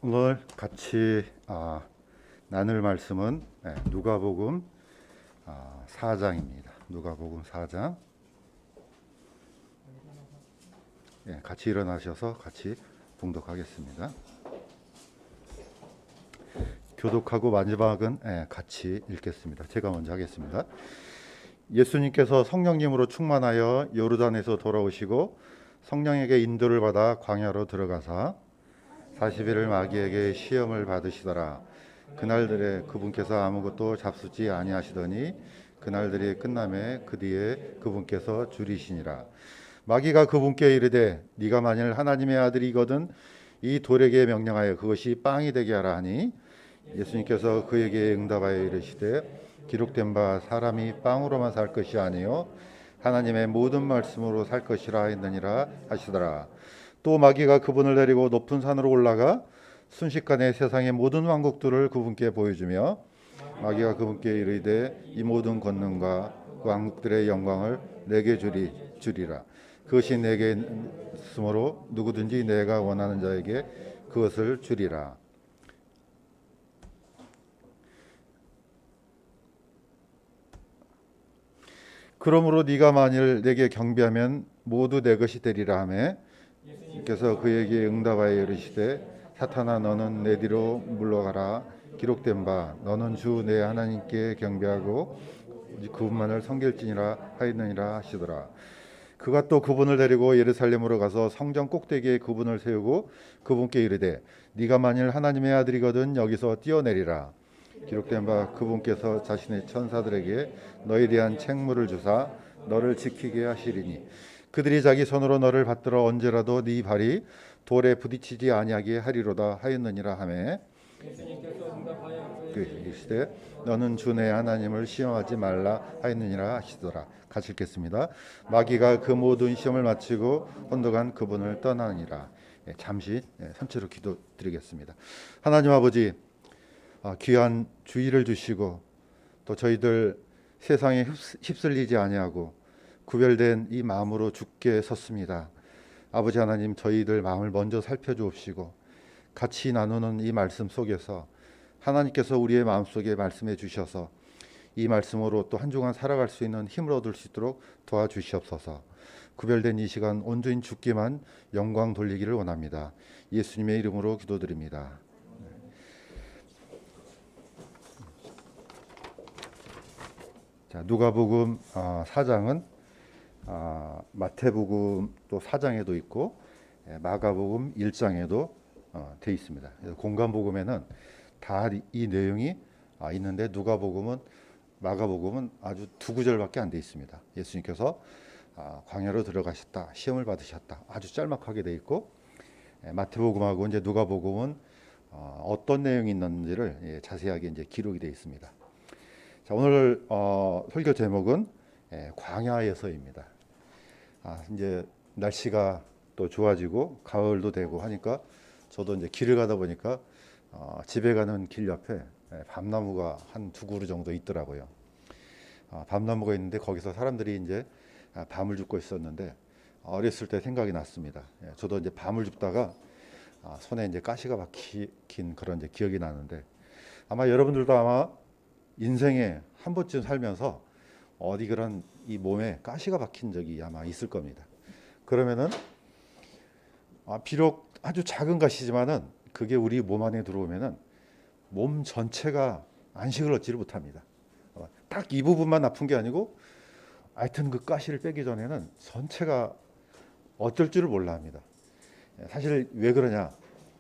오늘 같이 나눌 말씀은 누가복음 4장입니다. 누가복음 4장. 같이 일어나셔서 같이 봉독하겠습니다. 교독하고 마지막은 같이 읽겠습니다. 제가 먼저 하겠습니다. 예수님께서 성령님으로 충만하여 요르단에서 돌아오시고 성령에게 인도를 받아 광야로 들어가사 40일을 마귀에게 시험을 받으시더라. 그날들에 그분께서 아무것도 잡수지 아니하시더니 그날들이 끝남에 그 뒤에 그분께서 줄이시니라. 마귀가 그분께 이르되 네가 만일 하나님의 아들이거든 이 돌에게 명령하여 그것이 빵이 되게 하라 하니 예수님께서 그에게 응답하여 이르시되 기록된 바 사람이 빵으로만 살 것이 아니요 하나님의 모든 말씀으로 살 것이라 했느니라 하시더라. 또 마귀가 그분을 데리고 높은 산으로 올라가 순식간에 세상의 모든 왕국들을 그분께 보여주며 마귀가 그분께 이르되 이 모든 권능과 그 왕국들의 영광을 내게 주리라. 그것이 내게 있으므로 누구든지 내가 원하는 자에게 그것을 주리라. 그러므로 네가 만일 내게 경배하면 모두 내 것이 되리라 하매 그래서 그에게 응답하여 이르시되 사탄아 너는 내 뒤로 물러가라. 기록된 바 너는 주 내 하나님께 경배하고 그분만을 섬길지니라 하였느니라 하시더라. 그가 또 그분을 데리고 예루살렘으로 가서 성전 꼭대기에 그분을 세우고 그분께 이르되 네가 만일 하나님의 아들이거든 여기서 뛰어내리라. 기록된 바 그분께서 자신의 천사들에게 너에 대한 책무를 주사 너를 지키게 하시리니 그들이 자기 손으로 너를 받들어 언제라도 네 발이 돌에 부딪히지 아니하게 하리로다 하였느니라 하매 이르시되 너는 주 내 하나님을 시험하지 말라 하였느니라 하시더라. 같이 읽겠습니다. 마귀가 그 모든 시험을 마치고 혼덕한 그분을 떠나니라. 잠시 선체로 기도드리겠습니다. 하나님 아버지, 귀한 주의를 주시고 또 저희들 세상에 휩쓸리지 아니하고 구별된 이 마음으로 주께 섰습니다. 아버지 하나님, 저희들 마음을 먼저 살펴주옵시고 같이 나누는 이 말씀 속에서 하나님께서 우리의 마음속에 말씀해 주셔서 이 말씀으로 또 한 주간 살아갈 수 있는 힘을 얻을 수 있도록 도와주시옵소서. 구별된 이 시간 온전히 주께만 영광 돌리기를 원합니다. 예수님의 이름으로 기도드립니다. 자, 누가복음 4장은 마태복음 또 4장에도 있고 마가복음 1장에도 돼 있습니다. 그래서 공간복음에는 다 이 내용이 있는데 누가복음은 마가복음은 아주 두 구절밖에 안 돼 있습니다. 예수님께서 광야로 들어가셨다, 시험을 받으셨다, 아주 짤막하게 돼 있고 마태복음하고 이제 누가복음은 어떤 내용이 있는지를 자세하게 이제 기록이 돼 있습니다. 자, 오늘 설교 제목은 광야에서입니다. 이제 날씨가 또 좋아지고 가을도 되고 하니까 저도 이제 길을 가다 보니까 집에 가는 길 옆에 밤나무가 한 두 그루 정도 있더라고요. 밤나무가 있는데 거기서 사람들이 이제 밤을 줍고 있었는데 어렸을 때 생각이 났습니다. 저도 이제 밤을 줍다가 손에 이제 가시가 박힌 그런 이제 기억이 나는데 아마 여러분들도 아마 인생에 한 번쯤 살면서 어디 그런 이 몸에 가시가 박힌 적이 아마 있을 겁니다. 그러면은 비록 아주 작은 가시지만은 그게 우리 몸 안에 들어오면은 몸 전체가 안식을 얻지를 못합니다. 딱 이 부분만 아픈 게 아니고 하여튼 그 가시를 빼기 전에는 전체가 어쩔 줄을 몰라 합니다. 사실 왜 그러냐?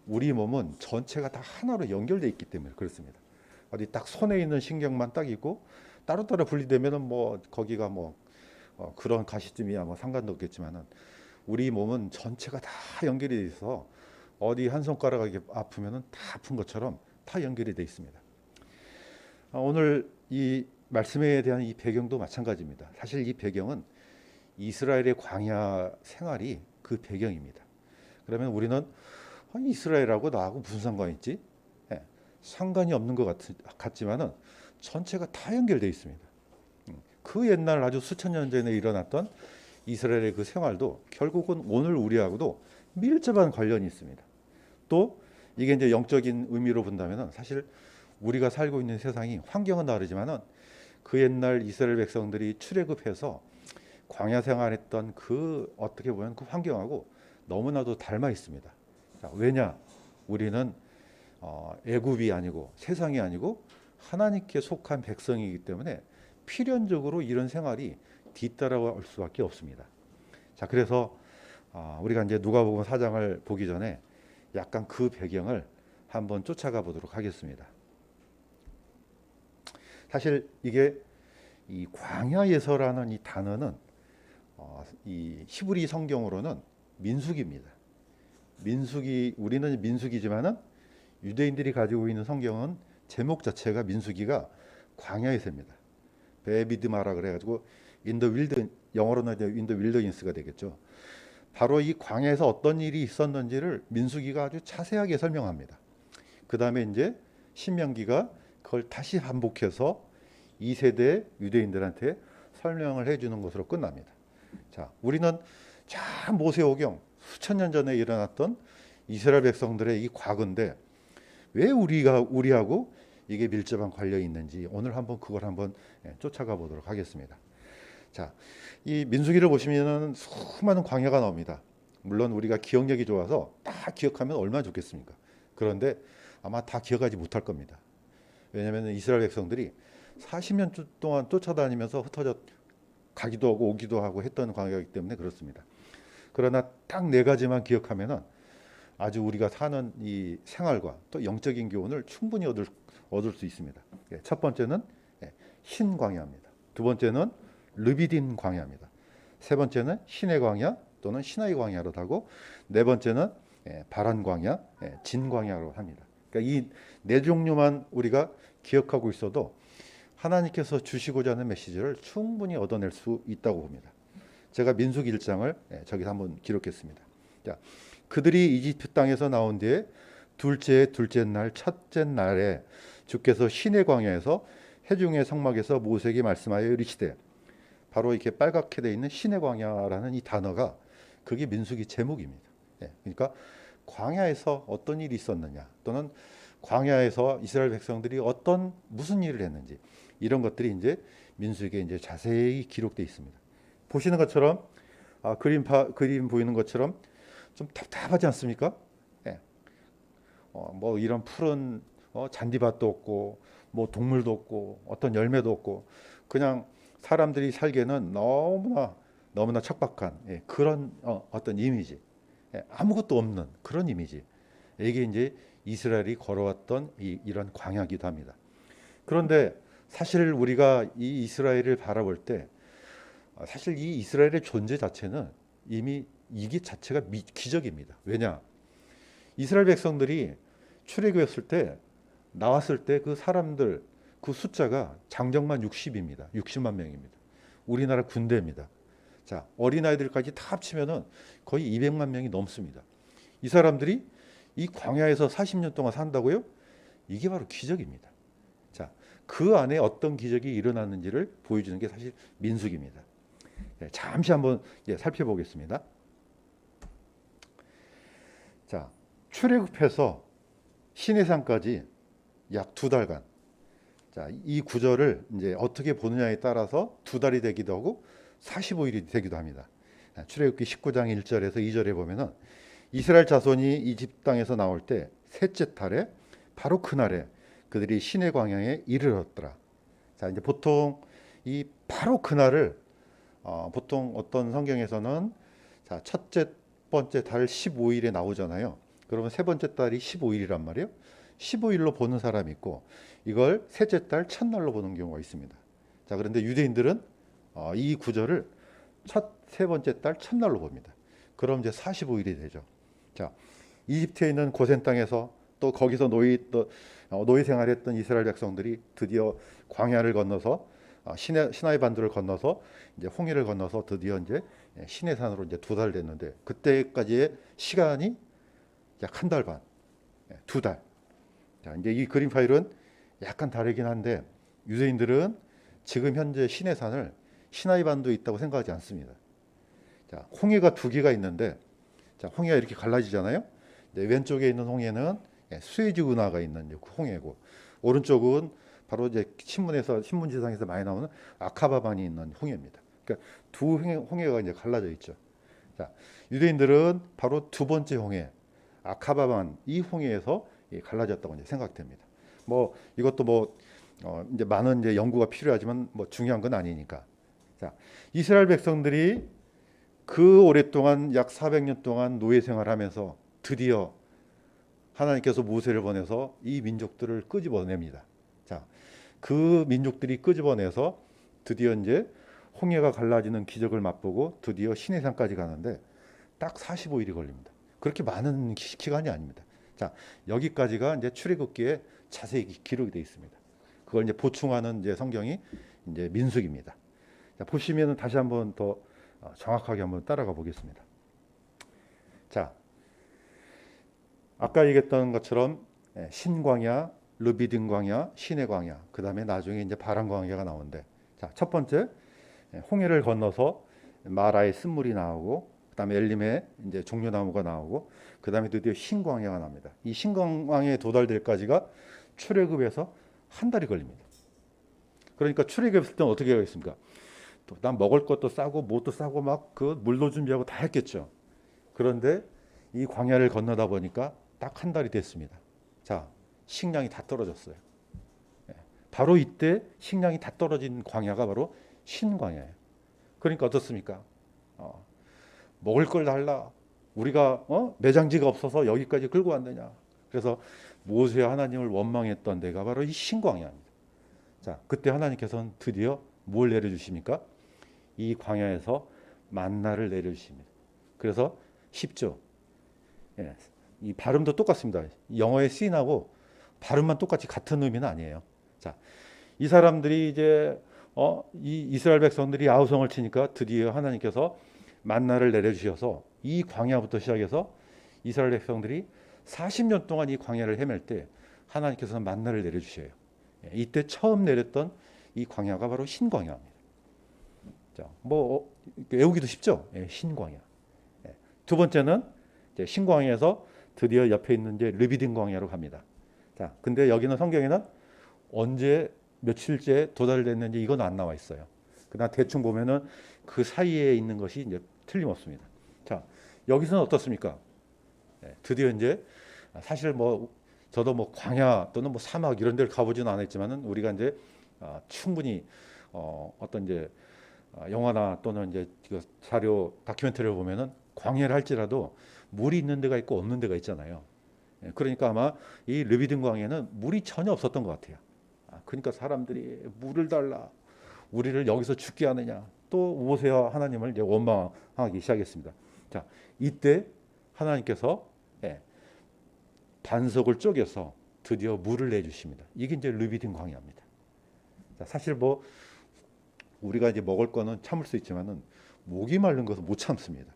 우리 몸은 전체가 다 하나로 연결돼 있기 때문에 그렇습니다. 어디 딱 손에 있는 신경만 딱 있고 따로따로 분리되면은 뭐 거기가 뭐 그런 가시쯤이야 뭐 상관도 없겠지만은 우리 몸은 전체가 다 연결이 돼 있어 어디 한 손가락이 아프면은 다 아픈 것처럼 다 연결이 돼 있습니다. 오늘 이 말씀에 대한 이 배경도 마찬가지입니다. 사실 이 배경은 이스라엘의 광야 생활이 그 배경입니다. 그러면 우리는 이스라엘하고 나하고 무슨 상관이 있지? 상관이 없는 것 같지만은 전체가 다 연결되어 있습니다. 그 옛날 아주 수천 년 전에 일어났던 이스라엘의 그 생활도 결국은 오늘 우리하고도 밀접한 관련이 있습니다. 또 이게 이제 영적인 의미로 본다면은 사실 우리가 살고 있는 세상이 환경은 다르지만은 그 옛날 이스라엘 백성들이 출애굽해서 광야 생활했던 그 어떻게 보면 그 환경하고 너무나도 닮아 있습니다. 자, 왜냐? 우리는 애굽이 아니고 세상이 아니고 하나님께 속한 백성이기 때문에 필연적으로 이런 생활이 뒤따라올 수밖에 없습니다. 자, 그래서 우리가 이제 누가복음 4장을 보기 전에 약간 그 배경을 한번 쫓아가 보도록 하겠습니다. 사실 이게 이 광야에서라는 이 단어는 이 히브리 성경으로는 민수기입니다. 민수기, 우리는 민수기지만은 유대인들이 가지고 있는 성경은 제목 자체가 민수기가 광야에서입니다. 베비드마라 그래가지고 인더 윌드, 영어로는 인더 윌더인스가 되겠죠. 바로 이 광야에서 어떤 일이 있었는지를 민수기가 아주 자세하게 설명합니다. 그 다음에 이제 신명기가 그걸 다시 반복해서 2세대 유대인들한테 설명을 해주는 것으로 끝납니다. 자, 우리는 참 모세오경 수천 년 전에 일어났던 이스라엘 백성들의 이 과거인데 왜 우리하고 이게 밀접한 관련이 있는지 오늘 한번 그걸 한번 쫓아가 보도록 하겠습니다. 자, 이 민수기를 보시면은 수많은 광야가 나옵니다. 물론 우리가 기억력이 좋아서 다 기억하면 얼마나 좋겠습니까? 그런데 아마 다 기억하지 못할 겁니다. 왜냐하면 이스라엘 백성들이 40년 동안 쫓아다니면서 흩어져 가기도 하고 오기도 하고 했던 광야이기 때문에 그렇습니다. 그러나 딱 네 가지만 기억하면은 아주 우리가 사는 이 생활과 또 영적인 교훈을 충분히 얻을 수 있습니다. 첫 번째는 흰 광야입니다. 두 번째는 르비딘 광야입니다. 세 번째는 시내 광야 또는 시나이 광야로 하고 네 번째는 바란 광야, 진 광야로 합니다. 그러니까 이 네 종류만 우리가 기억하고 있어도 하나님께서 주시고자 하는 메시지를 충분히 얻어낼 수 있다고 봅니다. 제가 민수기 1장을 저기서 한번 기록했습니다. 자, 그들이 이집트 땅에서 나온 뒤에 둘째 날, 첫째 날에 주께서 시내 광야에서 회중의 성막에서 모세에게 말씀하여 이르시되, 바로 이렇게 빨갛게 되어 있는 시내 광야라는 이 단어가 그게 민수기 제목입니다. 그러니까 광야에서 어떤 일이 있었느냐, 또는 광야에서 이스라엘 백성들이 무슨 일을 했는지 이런 것들이 이제 민수기에 이제 자세히 기록되어 있습니다. 보시는 것처럼 그림 보이는 것처럼 좀 답답하지 않습니까? 뭐 이런 푸른 잔디밭도 없고 뭐 동물도 없고 어떤 열매도 없고 그냥 사람들이 살기에는 너무나 척박한 그런 어떤 이미지, 아무것도 없는 그런 이미지. 이게 이제 이스라엘이 걸어왔던 이런 광야기도 합니다. 그런데 사실 우리가 이 이스라엘을 바라볼 때 사실 이 이스라엘의 존재 자체는 이미 이게 자체가 기적입니다. 왜냐? 이스라엘 백성들이 출애굽했을 때 나왔을 때 그 사람들 그 숫자가 장정만 60입니다. 60만 명입니다. 우리나라 군대입니다. 자, 어린아이들까지 다 합치면은 거의 200만 명이 넘습니다. 이 사람들이 이 광야에서 40년 동안 산다고요? 이게 바로 기적입니다. 자, 그 안에 어떤 기적이 일어났는지를 보여주는 게 사실 민수기입니다. 잠시 한번 살펴보겠습니다. 자, 출애굽해서 시내산까지 약 2달간. 자, 이 구절을 이제 어떻게 보느냐에 따라서 2달이 되기도 하고 45일이 되기도 합니다. 출애굽기 19장 1절에서 2절에 보면은 이스라엘 자손이 이집트 땅에서 나올 때 셋째 달에 바로 그날에 그들이 시내 광야에 이르렀더라. 자, 이제 보통 이 바로 그날을 보통 어떤 성경에서는 자, 첫째 번째 달 15일에 나오잖아요. 그러면 세 번째 달이 15일이란 말이에요. 15일로 보는 사람이 있고 이걸 셋째 달 첫날로 보는 경우가 있습니다. 자, 그런데 유대인들은 이 구절을 세 번째 달 첫날로 봅니다. 그럼 이제 45일이 되죠. 자, 이집트에 있는 고센 땅에서 또 거기서 노예 생활했던 이스라엘 백성들이 드디어 광야를 건너서 시나이 반도를 건너서 이제 홍해를 건너서 드디어 이제 시내산으로 이제 2달 됐는데 그때까지의 시간이 약 1달 반, 2달. 자, 이제 이 그림 파일은 약간 다르긴 한데 유대인들은 지금 현재 시내산을 시나이 반도에 있다고 생각하지 않습니다. 자, 홍해가 2개가 있는데 자, 홍해가 이렇게 갈라지잖아요. 네, 왼쪽에 있는 홍해는 수에즈 운하가 있는 이제 그 홍해고, 오른쪽은 바로 이제 신문지상에서 많이 나오는 아카바반이 있는 홍해입니다. 그러니까 두 홍해가 이제 갈라져 있죠. 자, 유대인들은 바로 두 번째 홍해 아카바반 이 홍해에서 갈라졌다고 이제 생각됩니다. 뭐 이것도 뭐 이제 많은 이제 연구가 필요하지만 뭐 중요한 건 아니니까. 자, 이스라엘 백성들이 그 오랫동안 약 400년 동안 노예 생활하면서 드디어 하나님께서 모세를 보내서 이 민족들을 끄집어냅니다. 자, 그 민족들이 끄집어내서 드디어 이제 홍해가 갈라지는 기적을 맛보고 드디어 시내산까지 가는데 딱 45일이 걸립니다. 그렇게 많은 기간이 아닙니다. 자, 여기까지가 이제 출애굽기에 자세히 기록이 되어 있습니다. 그걸 이제 보충하는 이제 성경이 이제 민수기입니다. 자, 보시면은 다시 한번 더 정확하게 한번 따라가 보겠습니다. 자, 아까 얘기했던 것처럼 신광야, 르비딘 광야, 시내 광야, 그 다음에 나중에 이제 바람 광야가 나오는데, 자, 첫 번째 홍해를 건너서 마라의 쓴물이 나오고, 그 다음에 엘림의 이제 종려나무가 나오고, 그 다음에 드디어 신광야가 납니다. 이 신광야에 도달될까지가 출애굽에서 한 달이 걸립니다. 그러니까 출애굽했을 때는 어떻게 하겠습니까? 난 먹을 것도 싸고 뭣도 싸고 막 그 물도 준비하고 다 했겠죠. 그런데 이 광야를 건너다 보니까 딱 한 달이 됐습니다. 자, 식량이 다 떨어졌어요. 바로 이때 식량이 다 떨어진 광야가 바로 신광야예요. 그러니까 어떻습니까? 먹을 걸 달라. 우리가 매장지가 없어서 여기까지 끌고 왔느냐. 그래서 모세와 하나님을 원망했던 데가 바로 이 신광야입니다. 자, 그때 하나님께서는 드디어 뭘 내려주십니까? 이 광야에서 만나를 내려주십니다. 그래서 쉽죠. 예, 이 발음도 똑같습니다. 영어의 씬하고 발음만 똑같이 같은 의미는 아니에요. 자, 이 사람들이 이제 이 이스라엘 백성들이 아우성을 치니까 드디어 하나님께서 만나를 내려주셔서 이 광야부터 시작해서 이스라엘 백성들이 40년 동안 이 광야를 헤맬 때 하나님께서는 만나를 내려주셔요. 이때 처음 내렸던 이 광야가 바로 신광야입니다. 자, 뭐 외우기도 쉽죠? 신광야. 두 번째는 이제 신광야에서 드디어 옆에 있는 이제 르비딘 광야로 갑니다. 자, 근데 여기는 성경에는 언제 며칠째 도달됐는지 이건 안 나와 있어요. 그러나 대충 보면은 그 사이에 있는 것이 이제 틀림없습니다. 자, 여기서는 어떻습니까? 드디어 이제 사실 뭐 저도 뭐 광야 또는 뭐 사막 이런 데를 가보지는 않았지만은 우리가 이제 충분히 어떤 이제 영화나 또는 이제 자료 다큐멘터리를 보면은 광야를 할지라도 물이 있는 데가 있고 없는 데가 있잖아요. 그러니까 아마 이 르비딘 광야는 물이 전혀 없었던 것 같아요. 그러니까 사람들이 물을 달라, 우리를 여기서 죽게 하느냐, 또 모세와 하나님을 이제 원망하기 시작했습니다. 자, 이때 하나님께서 반석을 쪼개서 드디어 물을 내주십니다. 이게 이제 르비딘 광야입니다. 자, 사실 뭐 우리가 이제 먹을 거는 참을 수 있지만은 목이 마른 것은 못 참습니다.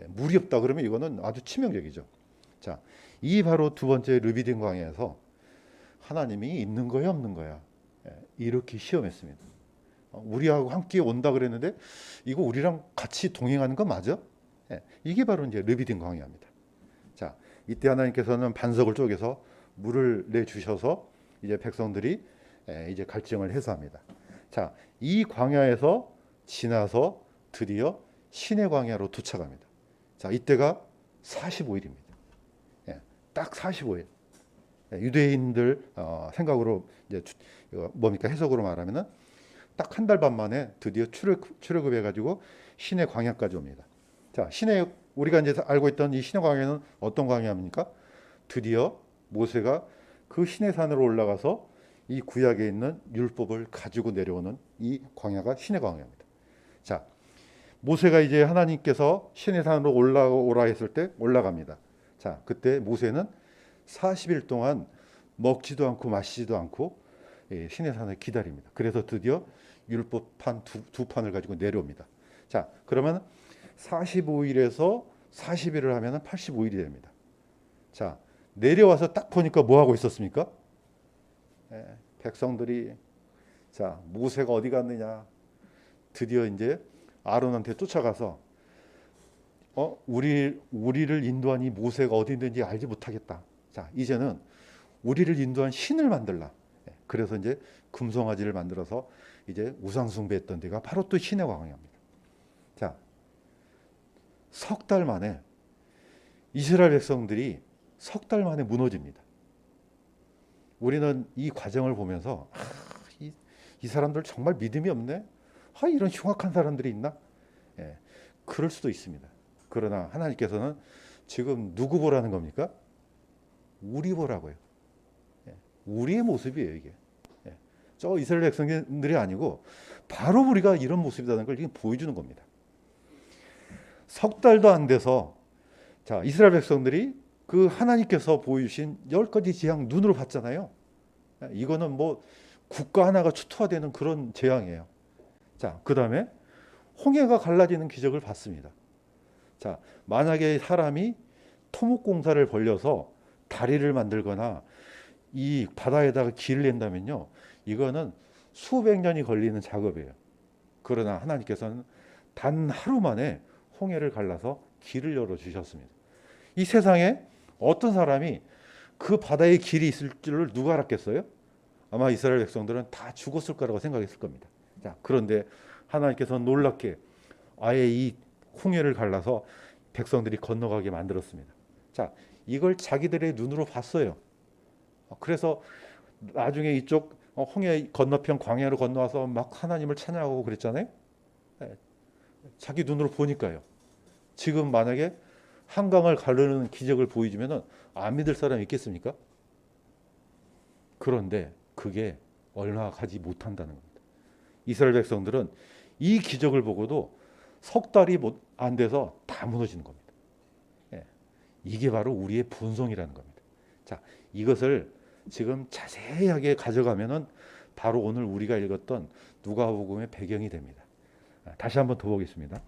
물이 없다 그러면 이거는 아주 치명적이죠. 자, 이 바로 두 번째 르비딘 광야에서 하나님이 있는 거야 없는 거야 이렇게 시험했습니다. 우리하고 함께 온다 그랬는데 이거 우리랑 같이 동행하는 거 맞아? 이게 바로 이제 르비딘 광야입니다. 자, 이때 하나님께서는 반석을 쪼개서 물을 내 주셔서 이제 백성들이 이제 갈증을 해소합니다. 자, 이 광야에서 지나서 드디어 시내 광야로 도착합니다. 자, 이때가 45일입니다. 딱 45일. 유대인들 생각으로 이제 뭡니까 해석으로 말하면은 딱 한 달 반 만에 드디어 출애굽해 가지고 시내 광야까지 옵니다. 자, 시내 우리가 이제 알고 있던 이 시내 광야는 어떤 광야입니까? 드디어 모세가 그 시내산으로 올라가서 이 구약에 있는 율법을 가지고 내려오는 이 광야가 시내 광야입니다. 자, 모세가 이제 하나님께서 시내산으로 올라오라 했을 때 올라갑니다. 자, 그때 모세는 40일 동안 먹지도 않고 마시지도 않고 시내산을 기다립니다. 그래서 드디어 율법판 두 판을 가지고 내려옵니다. 자, 그러면 45일에서 40일을 하면 85일이 됩니다. 자, 내려와서 딱 보니까 뭐 하고 있었습니까? 백성들이 자, 모세가 어디 갔느냐? 드디어 이제 아론한테 쫓아가서 우리를 인도한 이 모세가 어디 있는지 알지 못하겠다. 자, 이제는 우리를 인도한 신을 만들라. 그래서 이제 금송아지를 만들어서 이제 우상 숭배했던 데가 바로 또 신의 광야입니다. 자, 석 달 만에 이스라엘 백성들이 석 달 만에 무너집니다. 우리는 이 과정을 보면서 이 사람들 정말 믿음이 없네. 이런 흉악한 사람들이 있나? 예, 그럴 수도 있습니다. 그러나 하나님께서는 지금 누구 보라는 겁니까? 우리 보라고요. 예, 우리의 모습이에요, 이게. 예, 저 이스라엘 백성들이 아니고 바로 우리가 이런 모습이라는 걸 지금 보여주는 겁니다. 석 달도 안 돼서 자, 이스라엘 백성들이 그 하나님께서 보여주신 10가지 재앙 눈으로 봤잖아요. 이거는 뭐 국가 하나가 초토화되는 그런 재앙이에요. 자, 그 다음에 홍해가 갈라지는 기적을 봤습니다. 자, 만약에 사람이 토목공사를 벌려서 다리를 만들거나 이 바다에다가 길을 낸다면요, 이거는 수백 년이 걸리는 작업이에요. 그러나 하나님께서는 단 하루 만에 홍해를 갈라서 길을 열어주셨습니다. 이 세상에 어떤 사람이 그 바다에 길이 있을 줄을 누가 알았겠어요? 아마 이스라엘 백성들은 다 죽었을 거라고 생각했을 겁니다. 자, 그런데 하나님께서는 놀랍게 아예 이 홍해를 갈라서 백성들이 건너가게 만들었습니다. 자, 이걸 자기들의 눈으로 봤어요. 그래서 나중에 이쪽 홍해 건너편 광야로 건너와서 막 하나님을 찬양하고 그랬잖아요. 자기 눈으로 보니까요. 지금 만약에 한강을 가르는 기적을 보여주면 안 믿을 사람이 있겠습니까? 그런데 그게 얼마 가지 못한다는 겁니다. 이스라엘 백성들은 이 기적을 보고도 석 달이 안 돼서 다 무너지는 겁니다. 이게 바로 우리의 본성이라는 겁니다. 자, 이것을 지금 자세하게 가져가면은 바로 오늘 우리가 읽었던 누가복음의 배경이 됩니다. 다시 한번 더 보겠습니다.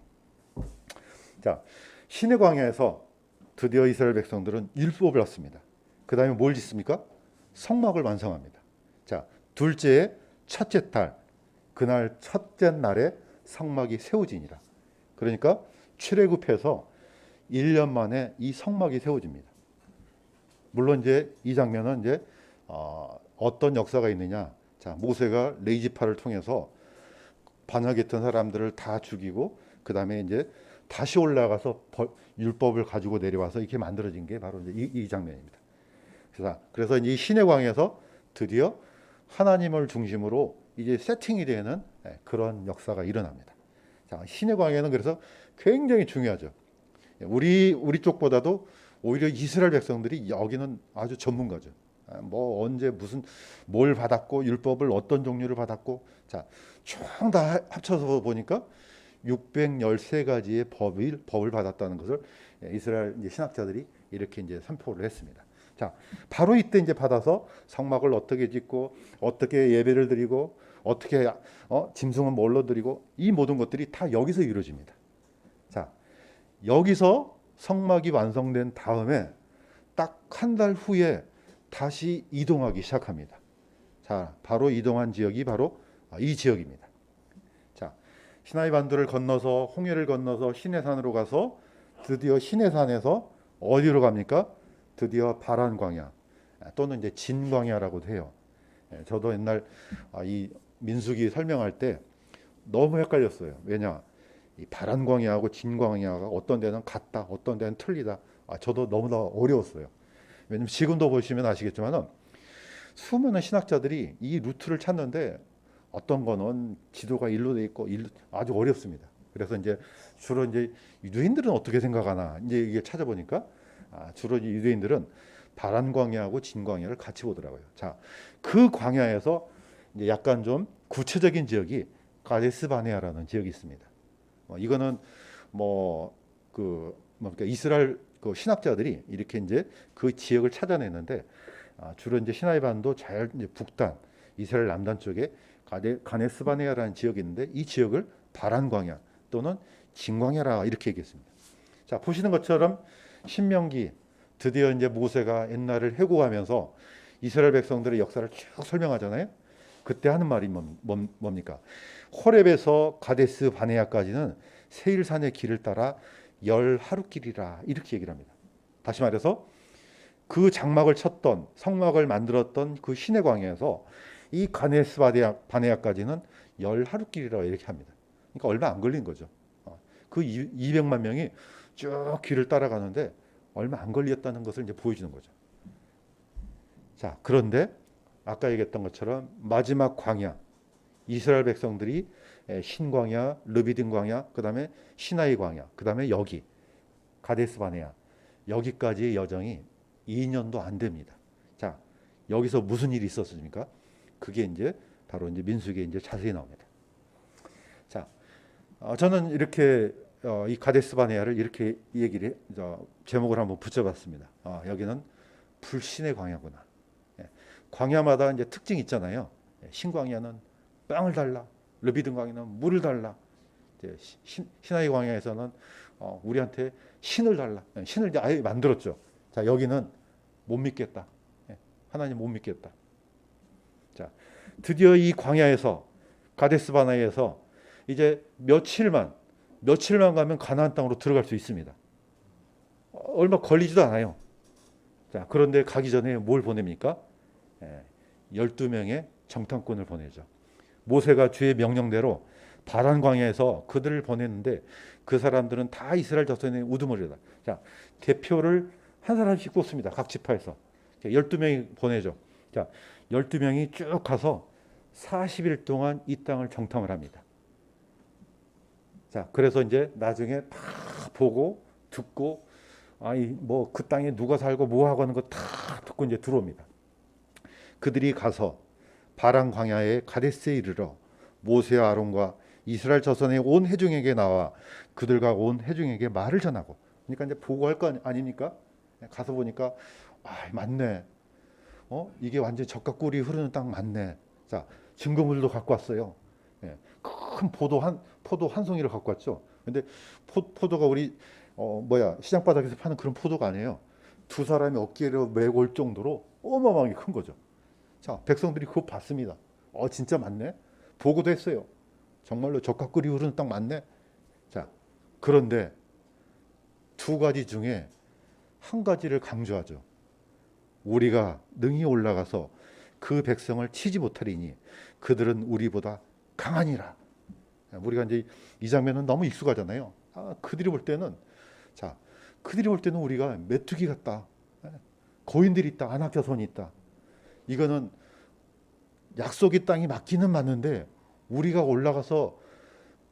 자, 신의 광야에서 드디어 이스라엘 백성들은 율법을 얻습니다. 그 다음에 뭘 짓습니까? 성막을 완성합니다. 자, 둘째, 첫째 달, 그날 첫째 날에 성막이 세워지니라. 그러니까 출애굽해서 1년 만에 이 성막이 세워집니다. 물론 이제 이 장면은 이제 어떤 역사가 있느냐? 자, 모세가 레이지파를 통해서 반역했던 사람들을 다 죽이고 그 다음에 이제 다시 올라가서 율법을 가지고 내려와서 이렇게 만들어진 게 바로 이제 이 장면입니다. 그래서 이 신의 광야에서 드디어 하나님을 중심으로 이제 세팅이 되는 그런 역사가 일어납니다. 자, 신의 광야는 그래서 굉장히 중요하죠. 우리 쪽보다도 오히려 이스라엘 백성들이 여기는 아주 전문가죠. 뭐 언제 무슨 뭘 받았고 율법을 어떤 종류를 받았고, 자, 총 다 합쳐서 보니까 613가지의 법을 받았다는 것을 이스라엘 이제 신학자들이 이렇게 이제 선포를 했습니다. 자, 바로 이때 이제 받아서 성막을 어떻게 짓고 어떻게 예배를 드리고 어떻게 짐승은 뭘로 드리고 이 모든 것들이 다 여기서 이루어집니다. 자, 여기서 성막이 완성된 다음에 딱 한 달 후에 다시 이동하기 시작합니다. 자, 바로 이동한 지역이 바로 이 지역입니다. 자, 시나이 반도를 건너서 홍해를 건너서 시내산으로 가서 드디어 시내산에서 어디로 갑니까? 드디어 바란 광야 또는 이제 진 광야라고도 해요. 저도 옛날 이 민수기 설명할 때 너무 헷갈렸어요. 왜냐? 이 바란 광야하고 진 광야가 어떤 데는 같다, 어떤 데는 틀리다. 저도 너무나 어려웠어요. 왜냐면 지금도 보시면 아시겠지만 수많은 신학자들이 이 루트를 찾는데 어떤 거는 지도가 일로 돼 있고 아주 어렵습니다. 그래서 이제 주로 이제 유대인들은 어떻게 생각하나 이제 이게 찾아보니까 주로 유대인들은 바란 광야하고 진 광야를 같이 보더라고요. 자, 그 광야에서 이제 약간 좀 구체적인 지역이 가데스 바네아라는 지역이 있습니다. 이거는 그러니까 이스라엘 그 신학자들이 이렇게 이제 그 지역을 찾아냈는데 주로 이제 시나이 반도 잘 이제 북단 이스라엘 남단 쪽에 가데스 바네아라는 지역이 있는데 이 지역을 바란 광야 또는 진 광야라 이렇게 얘기했습니다. 자, 보시는 것처럼 신명기 드디어 이제 모세가 옛날을 회고하면서 이스라엘 백성들의 역사를 쭉 설명하잖아요. 그때 하는 말이 뭡니까? 호렙에서 가데스 바네아까지는 세일산의 길을 따라 10하루 길이라 이렇게 얘기를 합니다. 다시 말해서 그 장막을 쳤던 성막을 만들었던 그 시내 광야에서 이 가데스 바네아까지는 열 하루길이라고 이렇게 합니다. 그러니까 얼마 안 걸린 거죠. 그 200만 명이 쭉 길을 따라가는데 얼마 안 걸렸다는 것을 이제 보여주는 거죠. 자, 그런데 아까 얘기했던 것처럼 마지막 광야, 이스라엘 백성들이 신광야, 르비딤 광야, 그 다음에 시나이 광야, 그 다음에 여기 가데스 바네아, 여기까지의 여정이 2년도 안 됩니다. 자, 여기서 무슨 일이 있었습니까? 그게 이제 바로 이제 민수기에 이제 자세히 나옵니다. 자, 저는 이렇게 이 가데스 바네아를 이렇게 얘기를 제목을 한번 붙여봤습니다. 여기는 불신의 광야구나. 광야마다 이제 특징이 있잖아요. 신광야는 빵을 달라, 르비딤 광야는 물을 달라. 이제 시나이 광야에서는 우리한테 신을 달라. 신을 이제 아예 만들었죠. 자, 여기는 못 믿겠다. 하나님 못 믿겠다. 자, 드디어 이 광야에서 가데스 바네아에서 이제 며칠만 가면 가나안 땅으로 들어갈 수 있습니다. 얼마 걸리지도 않아요. 자, 그런데 가기 전에 뭘 보냅니까? 12명의 정탐꾼을 보내죠. 모세가 주의 명령대로 바란 광야에서 그들을 보냈는데 그 사람들은 다 이스라엘 자손의 우두머리다. 자, 대표를 한 사람씩 뽑습니다. 각 지파에서. 12명이 보내죠. 자, 12명이 쭉 가서 40일 동안 이 땅을 정탐을 합니다. 자, 그래서 이제 나중에 다 보고 듣고 뭐 그 땅에 누가 살고 뭐 하고 하는 거 다 듣고 이제 들어옵니다. 그들이 가서 바란 광야의 가데스에 이르러 모세와 아론과 이스라엘 자손의 온 회중에게 나와 그들과 온 회중에게 말을 전하고, 그러니까 이제 보고할 거 아닙니까? 가서 보니까 맞네. 이게 완전 젖과 꿀이 흐르는 땅 맞네. 자, 증거물도 갖고 왔어요. 큰 포도 한 송이를 갖고 왔죠. 근데 포도가 우리 시장 바닥에서 파는 그런 포도가 아니에요. 두 사람이 어깨로 메고 올 정도로 어마어마하게 큰 거죠. 자, 백성들이 그거 봤습니다. 진짜 맞네. 보고도 했어요. 정말로 젖과 꿀이 흐르는 땅 맞네. 자, 그런데 두 가지 중에 한 가지를 강조하죠. 우리가 능히 올라가서 그 백성을 치지 못하리니 그들은 우리보다 강하니라. 우리가 이제 이 장면은 너무 익숙하잖아요. 그들이 볼 때는 우리가 메뚜기 같다. 거인들이 있다. 아낙자손이 있다. 이거는 약속의 땅이 맞기는 맞는데 우리가 올라가서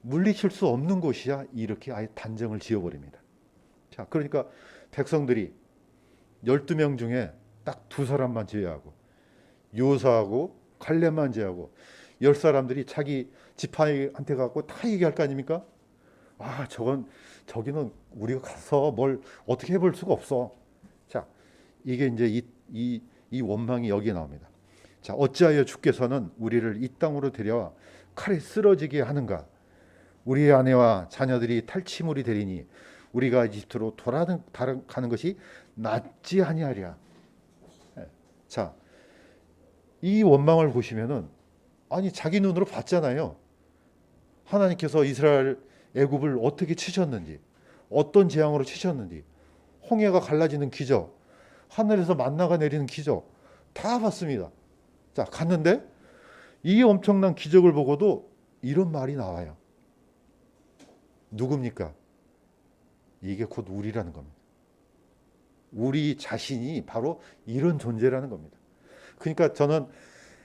물리칠 수 없는 곳이야. 이렇게 아예 단정을 지어버립니다. 자, 그러니까 백성들이 12명 중에 딱 두 사람만 제외하고 요사하고 갈렙만 제외하고 10사람들이 자기 지파한테 가고 다 얘기할 거 아닙니까? 저기는 우리가 가서 뭘 어떻게 해볼 수가 없어. 자, 이게 이제 이 원망이 여기에 나옵니다. 자, 어찌하여 주께서는 우리를 이 땅으로 데려와 칼에 쓰러지게 하는가? 우리의 아내와 자녀들이 탈취물이 되리니 우리가 이집트로 돌아가는 것이 낫지 아니하랴. 자, 이 원망을 보시면은 자기 눈으로 봤잖아요. 하나님께서 이스라엘 애굽을 어떻게 치셨는지, 어떤 재앙으로 치셨는지, 홍해가 갈라지는 기적, 하늘에서 만나가 내리는 기적 다 봤습니다. 자, 갔는데 이 엄청난 기적을 보고도 이런 말이 나와요. 누굽니까? 이게 곧 우리라는 겁니다. 우리 자신이 바로 이런 존재라는 겁니다. 그러니까 저는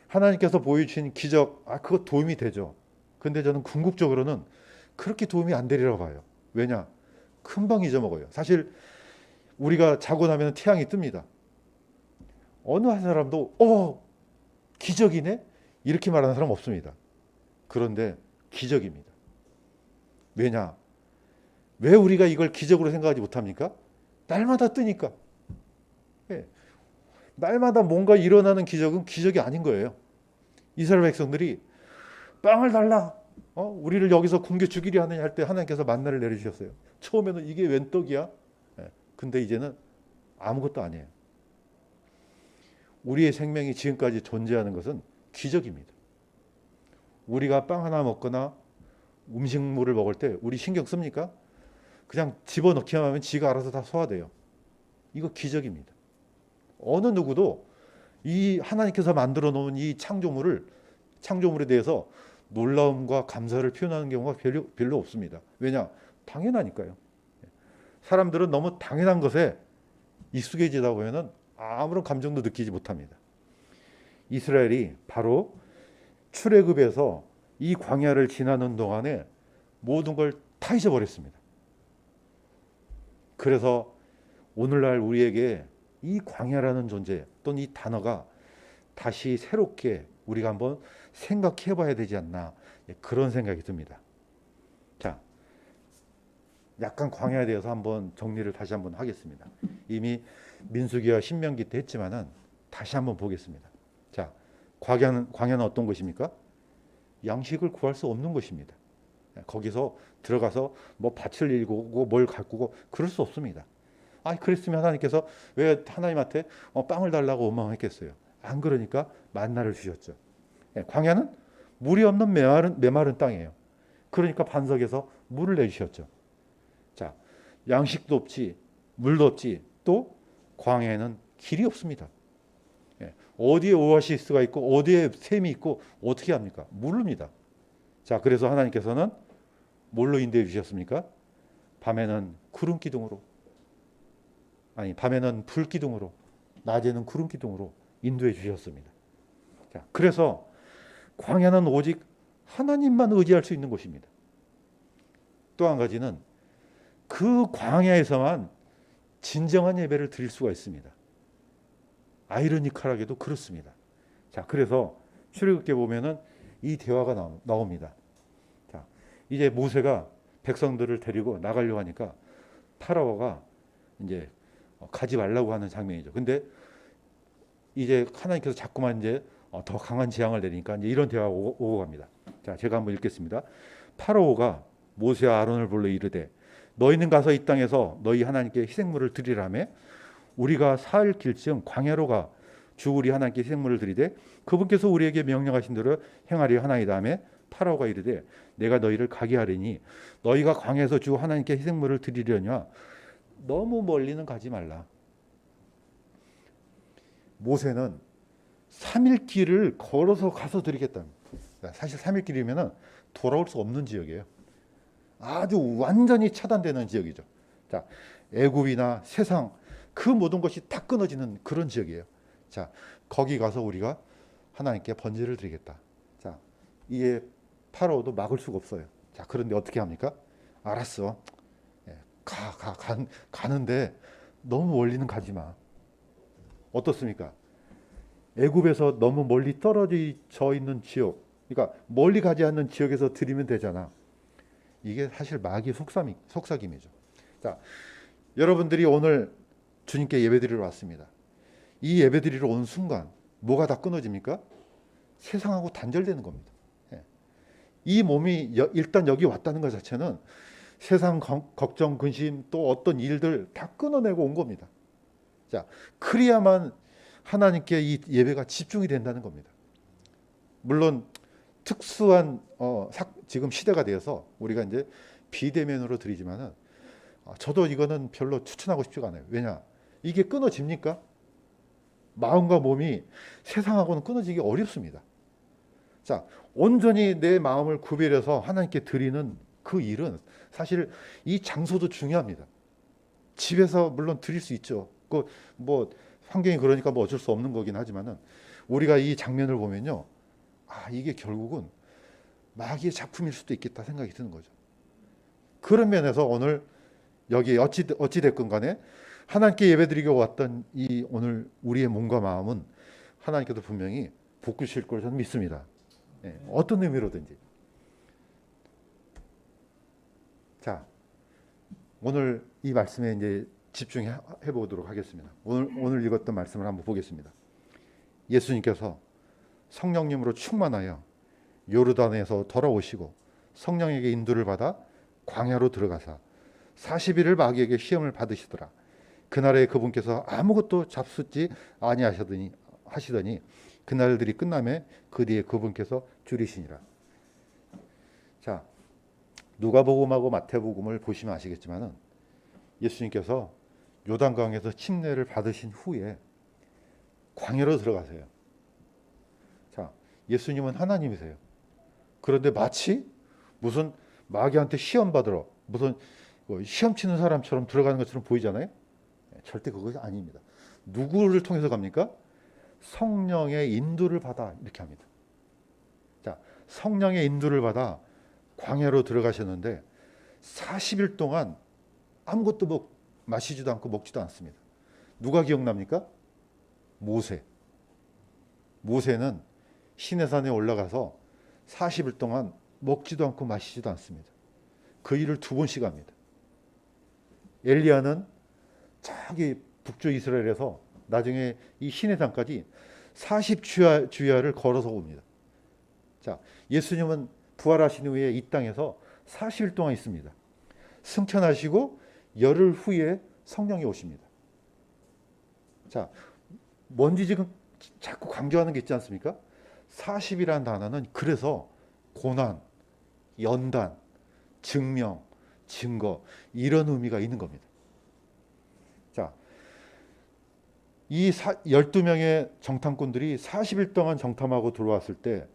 하나님께서 보여주신 기적, 그거 도움이 되죠. 근데 저는 궁극적으로는 그렇게 도움이 안 되리라고 봐요. 왜냐? 금방 잊어먹어요. 사실 우리가 자고 나면 태양이 뜹니다. 어느 한 사람도 기적이네? 이렇게 말하는 사람 없습니다. 그런데 기적입니다. 왜냐? 왜 우리가 이걸 기적으로 생각하지 못합니까? 날마다 뜨니까. 날마다 뭔가 일어나는 기적은 기적이 아닌 거예요. 이스라엘 백성들이 빵을 달라. 우리를 여기서 굶겨 죽이려 하느냐 할 때 하나님께서 만나를 내려주셨어요. 처음에는 이게 웬 떡이야? 근데 이제는 아무것도 아니에요. 우리의 생명이 지금까지 존재하는 것은 기적입니다. 우리가 빵 하나 먹거나 음식물을 먹을 때 우리 신경 씁니까? 그냥 집어넣기만 하면 지가 알아서 다 소화돼요. 이거 기적입니다. 어느 누구도 이 하나님께서 만들어 놓은 이 창조물에 대해서 놀라움과 감사를 표현하는 경우가 별로 없습니다. 왜냐? 당연하니까요. 사람들은 너무 당연한 것에 익숙해지다 보면은 아무런 감정도 느끼지 못합니다. 이스라엘이 바로 출애굽에서 이 광야를 지나는 동안에 모든 걸 다 잊어버렸습니다. 그래서 오늘날 우리에게 이 광야라는 존재 또는 이 단어가 다시 새롭게 우리가 한번 생각해 봐야 되지 않나, 그런 생각이 듭니다. 자, 약간 광야에 대해서 한번 정리를 다시 한번 하겠습니다. 이미 민수기와 신명기 때 했지만은 다시 한번 보겠습니다. 자, 광야는 어떤 것입니까? 양식을 구할 수 없는 것입니다. 거기서 들어가서 뭐 밭을 일구고 뭘 가꾸고 그럴 수 없습니다. 그랬으면 하나님께서 왜 하나님한테 빵을 달라고 원망했겠어요? 안 그러니까 만나를 주셨죠. 광야는 물이 없는 메마른 땅이에요. 그러니까 반석에서 물을 내주셨죠. 자, 양식도 없지, 물도 없지, 또 광야에는 길이 없습니다. 어디에 오아시스가 있고 어디에 샘이 있고 어떻게 합니까? 모릅니다. 자, 그래서 하나님께서는 뭘로 인도해 주셨습니까? 밤에는 구름 기둥으로, 밤에는 불 기둥으로, 낮에는 구름 기둥으로 인도해 주셨습니다. 자, 그래서 광야는 오직 하나님만 의지할 수 있는 곳입니다. 또 한 가지는 그 광야에서만 진정한 예배를 드릴 수가 있습니다. 아이러니컬하게도 그렇습니다. 자, 그래서 출애굽기에 보면은 이 대화가 나옵니다. 자, 이제 모세가 백성들을 데리고 나가려고 하니까 파라오가 이제 가지 말라고 하는 장면이죠. 근데 이제 하나님께서 자꾸만 이제 더 강한 재앙을 내리니까 이제 이런 대화가 오고 갑니다. 자, 제가 한번 읽겠습니다. 파라오가 모세와 아론을 불러 이르되 너희는 가서 이 땅에서 너희 하나님께 희생물을 드리라며 우리가 사흘 길쯤 광야로 가 주 우리 하나님께 희생물을 드리되 그분께서 우리에게 명령하신 대로 행하려 하나이다 하며 파라오가 이르되 내가 너희를 가게 하리니 너희가 광야에서 주 하나님께 희생물을 드리려냐 너무 멀리는 가지 말라. 모세는 3일 길을 걸어서 가서 드리겠다. 사실 3일 길이면 돌아올 수 없는 지역이에요. 아주 완전히 차단되는 지역이죠. 자, 애굽이나 세상 그 모든 것이 다 끊어지는 그런 지역이에요. 자, 거기 가서 우리가 하나님께 번제를 드리겠다. 자, 이게 파라오도 막을 수가 없어요. 자, 그런데 어떻게 합니까? 알았어. 가는데 너무 멀리는 가지 마. 어떻습니까? 애굽에서 너무 멀리 떨어져 있는 지역, 그러니까 멀리 가지 않는 지역에서 드리면 되잖아. 이게 사실 마귀의 속삭임이죠. 자, 여러분들이 오늘 주님께 예배드리러 왔습니다. 이 예배드리러 온 순간 뭐가 다 끊어집니까? 세상하고 단절되는 겁니다. 이 몸이 일단 여기 왔다는 것 자체는 세상 걱정, 근심 또 어떤 일들 다 끊어내고 온 겁니다. 자, 그래야만 하나님께 이 예배가 집중이 된다는 겁니다. 물론 특수한 지금 시대가 되어서 우리가 이제 비대면으로 드리지만은 저도 이거는 별로 추천하고 싶지가 않아요. 왜냐? 이게 끊어집니까? 마음과 몸이 세상하고는 끊어지기 어렵습니다. 자, 온전히 내 마음을 구별해서 하나님께 드리는 그 일은 사실 이 장소도 중요합니다. 집에서 물론 드릴 수 있죠. 그 뭐 환경이 그러니까 뭐 어쩔 수 없는 거긴 하지만은 우리가 이 장면을 보면요, 이게 결국은 마귀의 작품일 수도 있겠다 생각이 드는 거죠. 그런 면에서 오늘 여기 어찌 됐건 간에 하나님께 예배드리고 왔던 이 오늘 우리의 몸과 마음은 하나님께도 분명히 복구실 걸 저는 믿습니다. 어떤 의미로든지. 자, 오늘 이 말씀에 이제 집중해 보도록 하겠습니다. 오늘 읽었던 말씀을 한번 보겠습니다. 예수님께서 성령님으로 충만하여 요르단에서 돌아오시고 성령에게 인도를 받아 광야로 들어가사 40일을 마귀에게 시험을 받으시더라. 그날에 그분께서 아무것도 잡숫지 아니하시더니 그날들이 끝나매 그 뒤에 그분께서 줄이시니라. 자, 누가복음하고 마태복음을 보시면 아시겠지만은 예수님께서 요단강에서 침례를 받으신 후에 광야로 들어가세요. 자, 예수님은 하나님이세요. 그런데 마치 무슨 마귀한테 시험 받으러 무슨 시험 치는 사람처럼 들어가는 것처럼 보이잖아요. 절대 그것이 아닙니다. 누구를 통해서 갑니까? 성령의 인도를 받아 이렇게 합니다. 자, 성령의 인도를 받아 광야로 들어가셨는데 40일 동안 아무것도 마시지도 않고 먹지도 않습니다. 누가 기억납니까? 모세. 모세는 시내산에 올라가서 40일 동안 먹지도 않고 마시지도 않습니다. 그 일을 2번씩 합니다. 엘리야는 저기 북쪽 이스라엘에서 나중에 이 시내산까지 40주야를 걸어서 옵니다. 자, 예수님은 부활하신 후에 이 땅에서 40일 동안 있습니다. 승천하시고 열흘 후에 성령이 오십니다. 자, 뭔지 지금 자꾸 강조하는 게 있지 않습니까? 40이라는 단어는 그래서 고난, 연단, 증명, 증거 이런 의미가 있는 겁니다. 자, 이 12명의 정탐꾼들이 40일 동안 정탐하고 들어왔을 때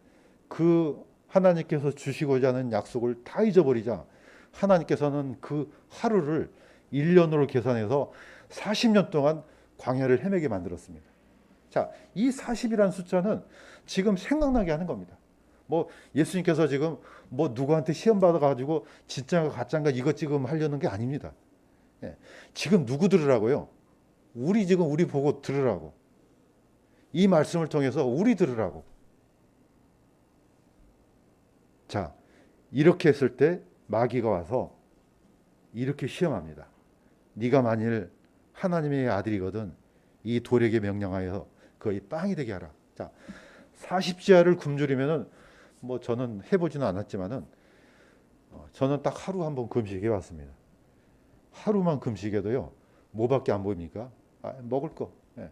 그 하나님께서 주시고자 하는 약속을 다 잊어버리자 하나님께서는 그 하루를 1년으로 계산해서 40년 동안 광야를 헤매게 만들었습니다. 자, 이 40이라는 숫자는 지금 생각나게 하는 겁니다. 예수님께서 지금 누구한테 시험 받아가지고 진짜가 가짜인가 이것 지금 하려는 게 아닙니다. 예, 지금 누구 들으라고요? 우리 보고 들으라고. 이 말씀을 통해서 우리 들으라고. 자, 이렇게 했을 때 마귀가 와서 이렇게 시험합니다. 네가 만일 하나님의 아들이거든 이 돌에게 명령하여 그의 빵이 되게 하라. 자, 40지하를 굶주리면은 저는 해보지는 않았지만은 저는 딱 하루 한번 금식해 왔습니다. 하루만 금식해도요 뭐밖에 안 보입니까? 먹을 거. 예.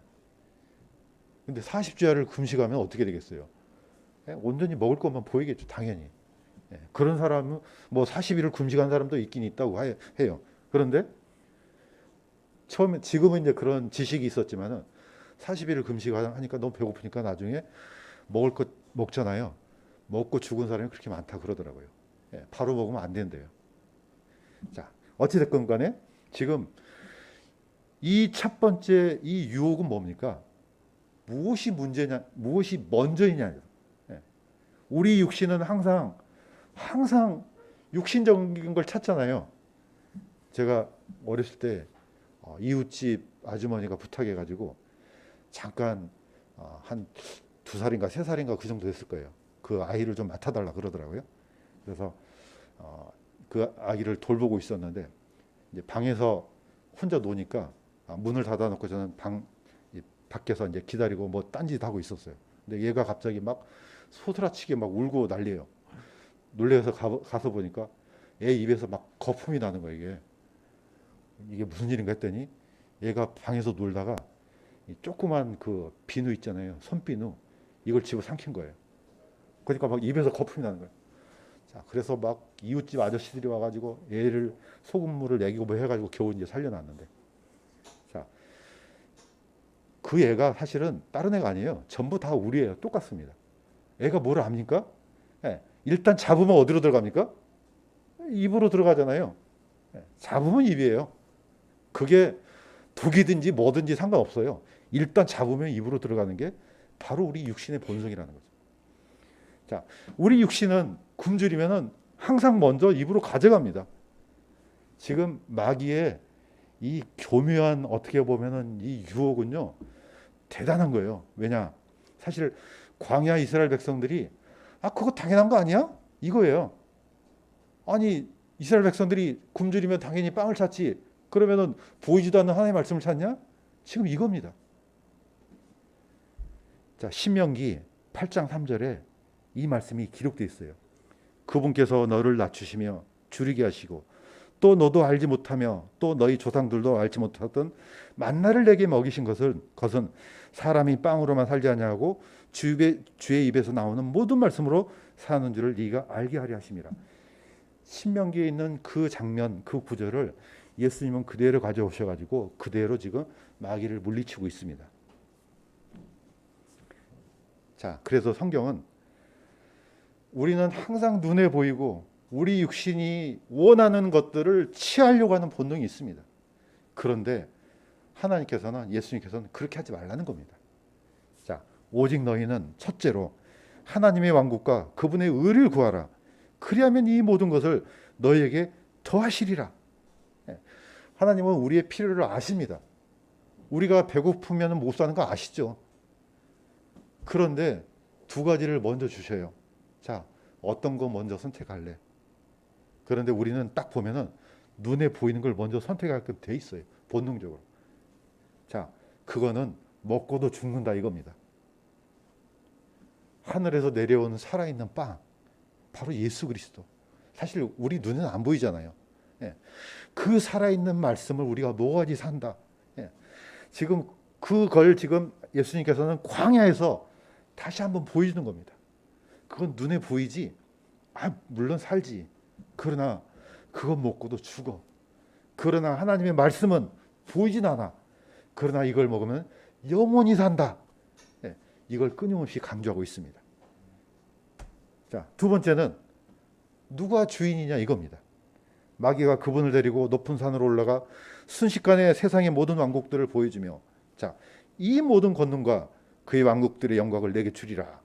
근데 40지하를 금식하면 어떻게 되겠어요? 예? 온전히 먹을 것만 보이겠죠, 당연히. 예. 그런 사람은 40일을 금식한 사람도 있긴 있다고 해요. 그런데 지금은 이제 그런 지식이 있었지만은 40일을 금식하니까 너무 배고프니까 나중에 먹을 것 먹잖아요. 먹고 죽은 사람이 그렇게 많다 그러더라고요. 예, 바로 먹으면 안 된대요. 자, 어찌됐건 간에 지금 이 첫 번째 이 유혹은 뭡니까? 무엇이 문제냐, 무엇이 먼저이냐. 예. 우리 육신은 항상 육신적인 걸 찾잖아요. 제가 어렸을 때 이웃집 아주머니가 부탁해가지고 잠깐 한 2살인가 3살인가 그 정도 됐을 거예요. 그 아이를 좀 맡아달라 그러더라고요. 그래서 그 아기를 돌보고 있었는데 이제 방에서 혼자 노니까 문을 닫아놓고 저는 밖에서 이제 기다리고 딴짓 하고 있었어요. 근데 얘가 갑자기 막 소스라치게 막 울고 난리예요. 놀래서 가서 보니까 애 입에서 막 거품이 나는 거예요. 이게 무슨 일인가 했더니 얘가 방에서 놀다가 조그만 그 비누 있잖아요. 손비누. 이걸 집어 삼킨 거예요. 그러니까 막 입에서 거품이 나는 거예요. 자, 그래서 막 이웃집 아저씨들이 와가지고 애를 소금물을 먹이고 해가지고 겨우 이제 살려놨는데. 자, 그 애가 사실은 다른 애가 아니에요. 전부 다 우리 애예요. 똑같습니다. 애가 뭘 압니까? 예, 일단 잡으면 어디로 들어갑니까? 입으로 들어가잖아요. 예, 잡으면 입이에요. 그게 독이든지 뭐든지 상관없어요. 일단 잡으면 입으로 들어가는 게 바로 우리 육신의 본성이라는 거죠. 자, 우리 육신은 굶주리면은 항상 먼저 입으로 가져갑니다. 지금 마귀의 이 교묘한 어떻게 보면은 이 유혹은요 대단한 거예요. 왜냐? 사실 광야 이스라엘 백성들이 그거 당연한 거 아니야? 이거예요. 아니 이스라엘 백성들이 굶주리면 당연히 빵을 찾지. 그러면은 보이지도 않는 하나님의 말씀을 찾냐? 지금 이겁니다. 자, 신명기 8장 3절에 이 말씀이 기록되어 있어요. 그분께서 너를 낮추시며 줄이게 하시고 또 너도 알지 못하며 또 너희 조상들도 알지 못하던 만나를 내게 먹이신 것은 사람이 빵으로만 살지 아니하고 주의 입에서 나오는 모든 말씀으로 사는 줄을 네가 알게 하려 하심이라. 신명기에 있는 그 장면, 그 구절을 예수님은 그대로 가져오셔가지고 그대로 지금 마귀를 물리치고 있습니다. 자, 그래서 성경은 우리는 항상 눈에 보이고 우리 육신이 원하는 것들을 취하려고 하는 본능이 있습니다. 그런데 하나님께서는, 예수님께서는 그렇게 하지 말라는 겁니다. 자, 오직 너희는 첫째로 하나님의 왕국과 그분의 의를 구하라. 그리하면 이 모든 것을 너희에게 더하시리라. 하나님은 우리의 필요를 아십니다. 우리가 배고프면 못 사는 거 아시죠? 그런데 두 가지를 먼저 주셔요. 자, 어떤 거 먼저 선택할래? 그런데 우리는 딱 보면은 눈에 보이는 걸 먼저 선택하게 돼 있어요. 본능적으로. 자, 그거는 먹고도 죽는다 이겁니다. 하늘에서 내려오는 살아있는 빵, 바로 예수 그리스도. 사실 우리 눈에는 안 보이잖아요. 그 살아있는 말씀을 우리가 뭐가지 산다. 지금 그걸 지금 예수님께서는 광야에서 다시 한번 보여주는 겁니다. 그건 눈에 보이지. 물론 살지. 그러나 그건 먹고도 죽어. 그러나 하나님의 말씀은 보이진 않아. 그러나 이걸 먹으면 영원히 산다. 이걸 끊임없이 강조하고 있습니다. 자, 두 번째는 누가 주인이냐 이겁니다. 마귀가 그분을 데리고 높은 산으로 올라가 순식간에 세상의 모든 왕국들을 보여주며, 자, 이 모든 권능과 그의 왕국들의 영광을 내게 주리라.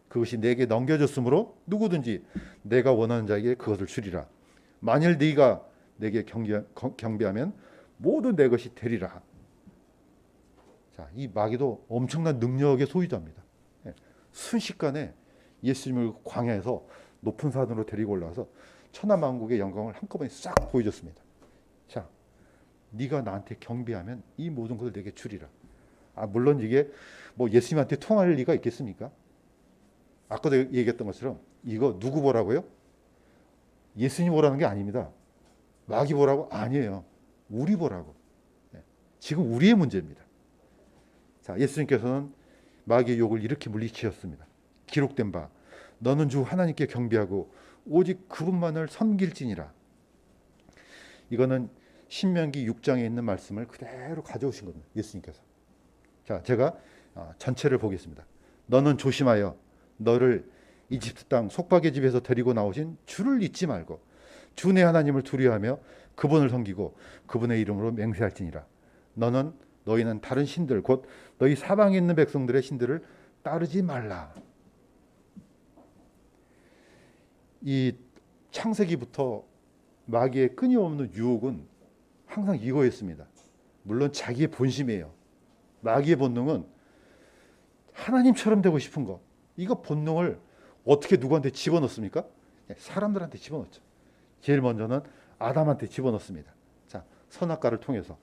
그것이 내게 넘겨졌으므로 누구든지 내가 원하는 자에게 그것을 주리라. 만일 네가 내게 경배하면 모두 내 것이 되리라. 자, 이 마귀도 엄청난 능력의 소유자입니다. 순식간에 예수님을 광야에서 높은 산으로 데리고 올라와서 천하만국의 영광을 한꺼번에 싹 보여줬습니다. 자, 네가 나한테 경배하면 이 모든 것을 내게 주리라. 물론 이게 뭐 예수님한테 통할 리가 있겠습니까? 아까도 얘기했던 것처럼 이거 누구 보라고요? 예수님 보라는 게 아닙니다. 마귀 보라고? 아니에요. 우리 보라고. 지금 우리의 문제입니다. 자, 예수님께서는 마귀의 욕을 이렇게 물리치셨습니다. 기록된 바 너는 주 하나님께 경배하고 오직 그분만을 섬길지니라. 이거는 신명기 6장에 있는 말씀을 그대로 가져오신 겁니다. 예수님께서. 자, 제가 전체를 보겠습니다. 너는 조심하여 너를 이집트 땅 속박의 집에서 데리고 나오신 주를 잊지 말고 주 내 하나님을 두려워하며 그분을 섬기고 그분의 이름으로 맹세할지니라. 너희는 다른 신들 곧 너희 사방에 있는 백성들의 신들을 따르지 말라. 이 창세기부터 마귀의 끊임없는 유혹은 항상 이거였습니다. 물론 자기의 본심이에요. 마귀의 본능은 하나님처럼 되고 싶은 거. 이거 본능을 어떻게 누구한테 집어넣습니까? 사람들한테 집어넣죠. 제일 먼저는 아담한테 집어넣습니다. 자, 선악과를 통해서.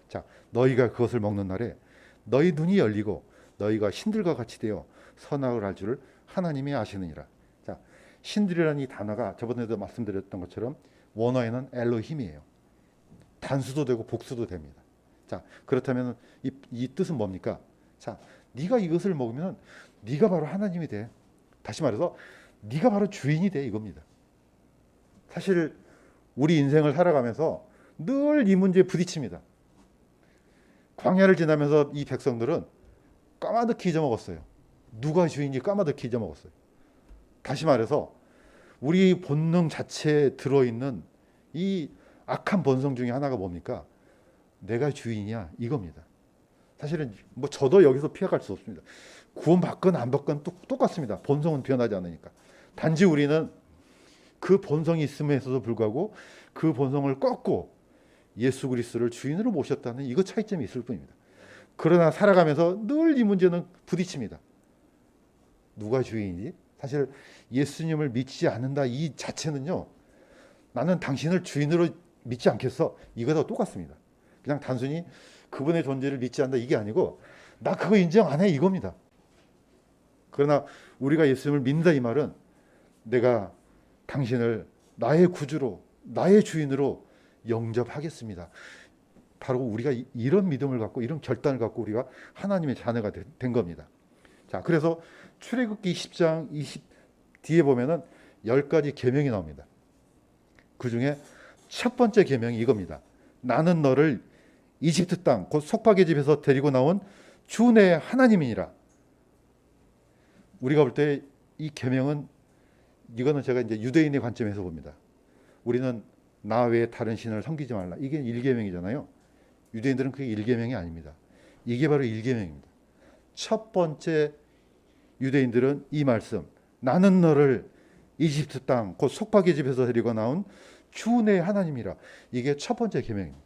자, 너희가 그것을 먹는 날에 너희 눈이 열리고 너희가 신들과 같이 되어 선악을 알 줄을 하나님이 아시느니라. 자, 신들이라는 이 단어가 저번에도 말씀드렸던 것처럼 원어에는 엘로힘이에요. 단수도 되고 복수도 됩니다. 자, 그렇다면 이 뜻은 뭡니까? 자, 네가 이것을 먹으면 네가 바로 하나님이 돼. 다시 말해서 네가 바로 주인이 돼 이겁니다. 사실 우리 인생을 살아가면서 늘 이 문제에 부딪힙니다. 광야를 지나면서 이 백성들은 까마득히 잊어먹었어요. 누가 주인인지 까마득히 잊어먹었어요. 다시 말해서 우리 본능 자체에 들어있는 이 악한 본성 중에 하나가 뭡니까? 내가 주인이야 이겁니다. 사실은 뭐 저도 여기서 피해갈 수 없습니다. 구원 받건 안 받건 똑같습니다. 본성은 변하지 않으니까. 단지 우리는 그 본성이 있음에도 불구하고 그 본성을 꺾고 예수 그리스도를 주인으로 모셨다는 이거 차이점이 있을 뿐입니다. 그러나 살아가면서 늘 이 문제는 부딪힙니다. 누가 주인이지? 사실 예수님을 믿지 않는다 이 자체는요, 나는 당신을 주인으로 믿지 않겠어 이거와 똑같습니다. 그냥 단순히 그분의 존재를 믿지 않는다 이게 아니고 나 그거 인정 안 해 이겁니다. 그러나 우리가 예수님을 믿는다 이 말은 내가 당신을 나의 구주로 나의 주인으로 영접하겠습니다. 바로 우리가 이런 믿음을 갖고 이런 결단을 갖고 우리가 하나님의 자녀가 된 겁니다. 자, 그래서 출애굽기 10장 20 뒤에 보면은 10가지 계명이 나옵니다. 그 중에 첫 번째 계명이 이겁니다. 나는 너를 이집트 땅 곧 속박의 집에서 데리고 나온 주 내 하나님이니라. 우리가 볼 때 이 계명은 이거는 제가 이제 유대인의 관점에서 봅니다. 우리는 나 외에 다른 신을 섬기지 말라. 이게 1계명이잖아요. 유대인들은 그게 1계명이 아닙니다. 이게 바로 1계명입니다. 첫 번째 유대인들은 이 말씀, 나는 너를 이집트 땅 곧 속박의 집에서 데리고 나온 주 내 하나님이라. 이게 첫 번째 계명입니다.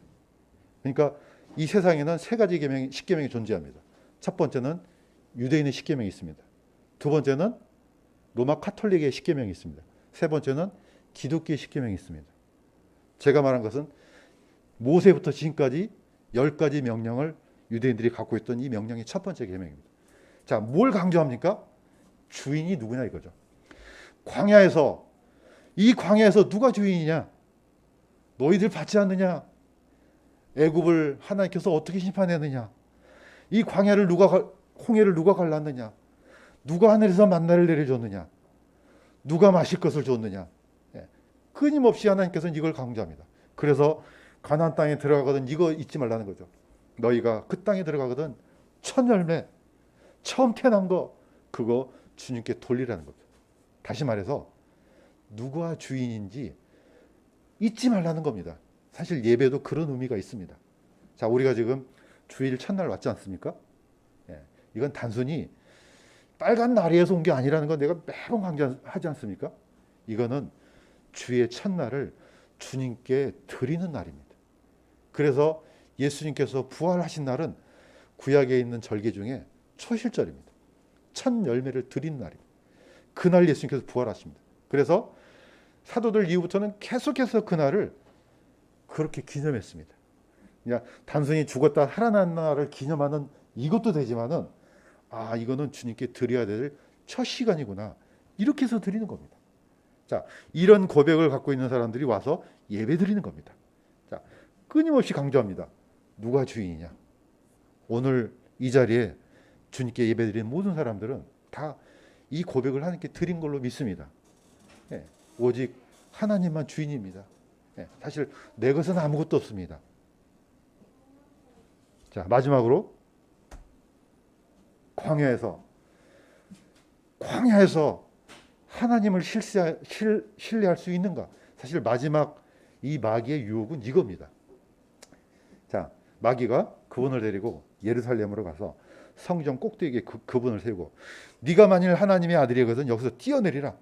그러니까 이 세상에는 세 가지 계명이, 십계명이 존재합니다. 첫 번째는 유대인의 십계명이 있습니다. 두 번째는 로마 카톨릭의 십계명이 있습니다. 세 번째는 기독교의 십계명이 있습니다. 제가 말한 것은 모세부터 지금까지 10가지 명령을 유대인들이 갖고 있던 이 명령이 첫 번째 계명입니다. 자, 뭘 강조합니까? 주인이 누구냐 이거죠. 광야에서, 이 광야에서 누가 주인이냐? 너희들 받지 않느냐? 애굽을 하나님께서 어떻게 심판했느냐? 이 광야를 홍해를 누가 갈랐느냐? 누가 하늘에서 만나를 내려줬느냐? 누가 마실 것을 줬느냐? 끊임없이 하나님께서는 이걸 강조합니다. 그래서 가나안 땅에 들어가거든 이거 잊지 말라는 거죠. 너희가 그 땅에 들어가거든 첫 열매, 처음 태어난 거 그거 주님께 돌리라는 거죠. 다시 말해서 누가 주인인지 잊지 말라는 겁니다. 사실 예배도 그런 의미가 있습니다. 자, 우리가 지금 주일 첫날 왔지 않습니까? 이건 단순히 빨간 나리에서 온 게 아니라는 건 내가 매번 강조하지 않습니까? 이거는 주의 첫날을 주님께 드리는 날입니다. 그래서 예수님께서 부활하신 날은 구약에 있는 절기 중에 초실절입니다. 첫 열매를 드리는 날입니다. 그날 예수님께서 부활하십니다. 그래서 사도들 이후부터는 계속해서 그날을 그렇게 기념했습니다. 그냥 단순히 죽었다 살아난 날을 기념하는 이것도 되지만은 이거는 주님께 드려야 될 첫 시간이구나. 이렇게 해서 드리는 겁니다. 자, 이런 고백을 갖고 있는 사람들이 와서 예배 드리는 겁니다. 자, 끊임없이 강조합니다. 누가 주인이냐? 오늘 이 자리에 주님께 예배 드리는 모든 사람들은 다 이 고백을 하나님께 드린 걸로 믿습니다. 오직 하나님만 주인입니다. 사실 내 것은 아무것도 없습니다. 자, 마지막으로 광야에서 하나님을 신뢰할 수 있는가? 사실 마지막 이 마귀의 유혹은 이겁니다. 자, 마귀가 그분을 데리고 예루살렘으로 가서 성전 꼭대기에 그분을 세우고 네가 만일 하나님의 아들이거든 여기서 뛰어내리라.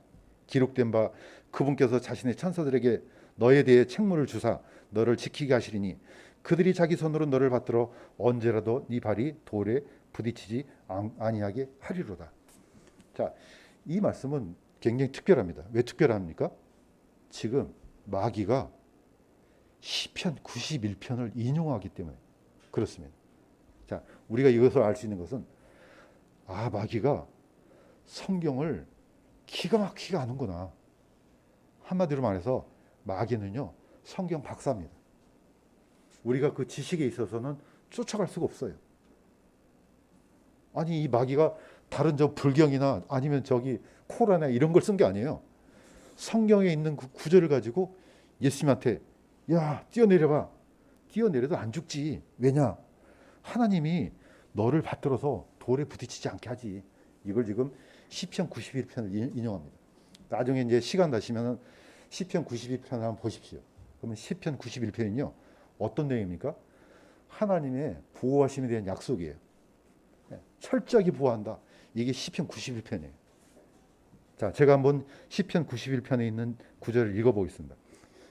기록된 바 그분께서 자신의 천사들에게 너에 대해 책무를 주사 너를 지키게 하시리니 그들이 자기 손으로 너를 받들어 언제라도 네 발이 돌에 부딪히지 아니하게 하리로다. 자, 이 말씀은 굉장히 특별합니다. 왜 특별합니까? 지금 마귀가 시편 91편을 인용하기 때문에 그렇습니다. 자, 우리가 이것을 알 수 있는 것은 마귀가 성경을 기가 막히게 아는구나. 한마디로 말해서 마귀는요 성경 박사입니다. 우리가 그 지식에 있어서는 쫓아갈 수가 없어요. 아니 이 마귀가 다른 불경이나 아니면 코란이나 이런 걸 쓴 게 아니에요. 성경에 있는 그 구절을 가지고 예수님한테 야 뛰어내려봐. 뛰어내려도 안 죽지. 왜냐? 하나님이 너를 받들어서 돌에 부딪히지 않게 하지. 이걸 지금 시편 91편을 인용합니다. 나중에 이제 시간 나시면 시편 91편을 한번 보십시오. 그러면 시편 91편은요 어떤 내용입니까? 하나님의 보호하심에 대한 약속이에요. 철저하게 보호한다. 이게 시편 91편이에요. 자, 제가 한번 시편 91편에 있는 구절을 읽어보겠습니다.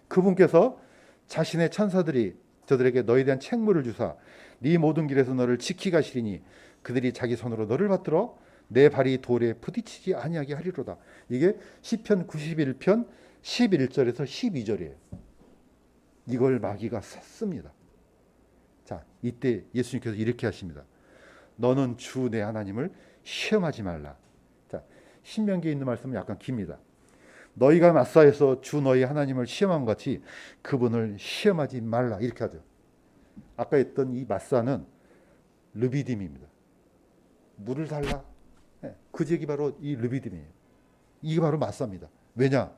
그분께서 자신의 천사들이 저들에게 너에 대한 책무를 주사 네 모든 길에서 너를 지키게 하시리니 그들이 자기 손으로 너를 받들어 내 발이 돌에 부딪히지 아니하게 하리로다. 이게 시편 91편 11절에서 12절이에요. 이걸 마귀가 샀습니다. 자, 이때 예수님께서 이렇게 하십니다. 너는 주 내 하나님을 시험하지 말라. 자, 신명기에 있는 말씀은 약간 깁니다. 너희가 마사에서 주 너희 하나님을 시험한 같이 그분을 시험하지 말라. 이렇게 하죠. 아까 했던 이 마사는 르비딤입니다. 물을 달라. 그 제기 바로 이 르비딤이에요. 이게 바로 마사입니다. 왜냐?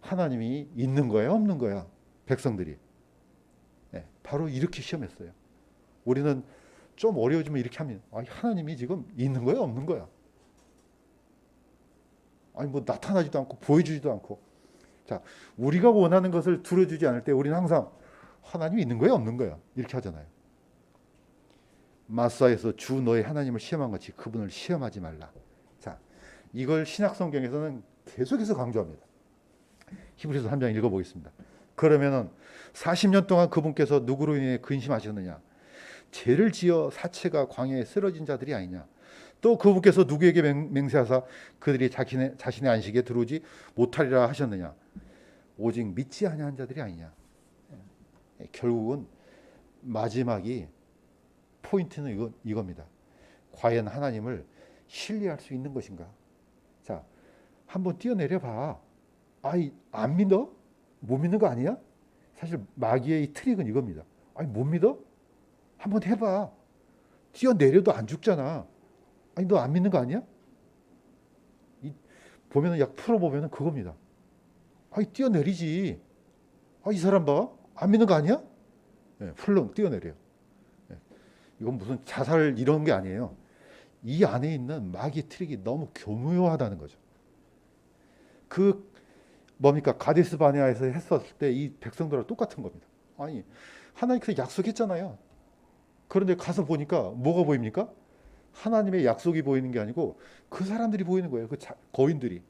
하나님이 있는 거야, 없는 거야? 백성들이. 바로 이렇게 시험했어요. 우리는 좀 어려워지면 이렇게 합니다. 하나님이 지금 있는 거야, 없는 거야? 아니 뭐 나타나지도 않고 보여주지도 않고. 자, 우리가 원하는 것을 들어주지 않을 때 우리는 항상 하나님이 있는 거야 없는 거야 이렇게 하잖아요. 마사에서 주 너의 하나님을 시험한 같이 그분을 시험하지 말라. 자, 이걸 신약 성경에서는 계속해서 강조합니다. 히브리서 3장 읽어보겠습니다. 그러면은 40년 동안 그분께서 누구로 인해 근심하셨느냐? 죄를 지어 사체가 광야에 쓰러진 자들이 아니냐? 또 그분께서 누구에게 맹세하사 그들이 자신의 안식에 들어오지 못하리라 하셨느냐? 오직 믿지 아니한 자들이 아니냐? 결국은 마지막이 포인트는 이겁니다. 과연 하나님을 신뢰할 수 있는 것인가? 자, 한번 뛰어내려 봐. 아이, 안 믿어? 못 믿는 거 아니야? 사실 마귀의 이 트릭은 이겁니다. 아니, 못 믿어? 한번 해봐. 뛰어내려도 안 죽잖아. 아니, 너 안 믿는 거 아니야? 보면은 약 풀어보면은 그겁니다. 아니, 뛰어내리지. 아, 이 사람 봐. 안 믿는 거 아니야? 네, 훌렁 뛰어내려요. 네, 이건 무슨 자살 이런 게 아니에요. 이 안에 있는 마귀 트릭이 너무 교묘하다는 거죠. 그 뭡니까? 가데스 바네아에서 했었을 때 이 백성들하고 똑같은 겁니다. 아니, 하나님께서 약속했잖아요. 그런데 가서 보니까 뭐가 보입니까? 하나님의 약속이 보이는 게 아니고 그 사람들이 보이는 거예요. 그 거인들이.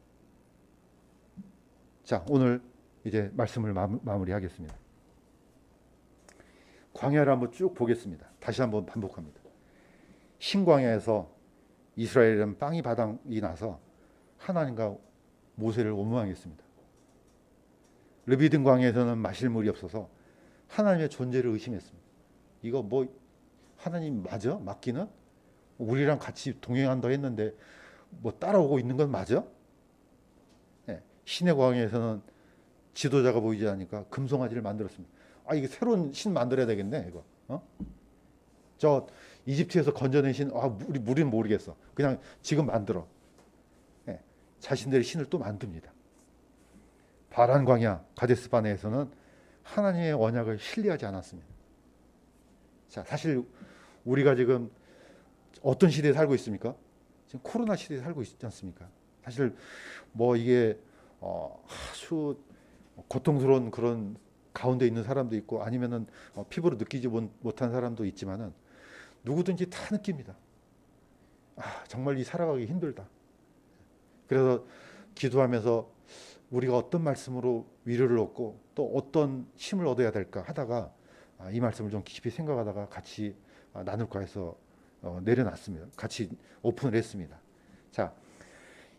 자, 오늘 이제 말씀을 마무리하겠습니다. 광야를 한번 쭉 보겠습니다. 다시 한번 반복합니다. 신광야에서 이스라엘은 빵이 바닥이 나서 하나님과 모세를 원망했습니다. 르비딘 광야에서는 마실 물이 없어서 하나님의 존재를 의심했습니다. 이거 뭐 하나님 맞아? 맞기는? 우리랑 같이 동행한다 했는데 뭐 따라오고 있는 건 맞아? 네. 신의 광야에서는 지도자가 보이지 않으니까 금송아지를 만들었습니다. 아, 이게 새로운 신 만들어야 되겠네 이거. 저 이집트에서 건져낸 신, 우리는 모르겠어. 그냥 지금 만들어. 네. 자신들의 신을 또 만듭니다. 바란 광야 가데스 바네에서는 하나님의 언약을 신뢰하지 않았습니다. 자, 사실 우리가 지금 어떤 시대에 살고 있습니까? 지금 코로나 시대에 살고 있지 않습니까? 사실 뭐 이게 아주 고통스러운 그런 가운데 있는 사람도 있고 아니면은 피부로 느끼지 못한 사람도 있지만은 누구든지 다 느낍니다. 정말 이 살아가기 힘들다. 그래서 기도하면서 우리가 어떤 말씀으로 위로를 얻고 또 어떤 힘을 얻어야 될까 하다가 이 말씀을 좀 깊이 생각하다가 같이 나눌까 해서 내려놨습니다. 같이 오픈을 했습니다. 자,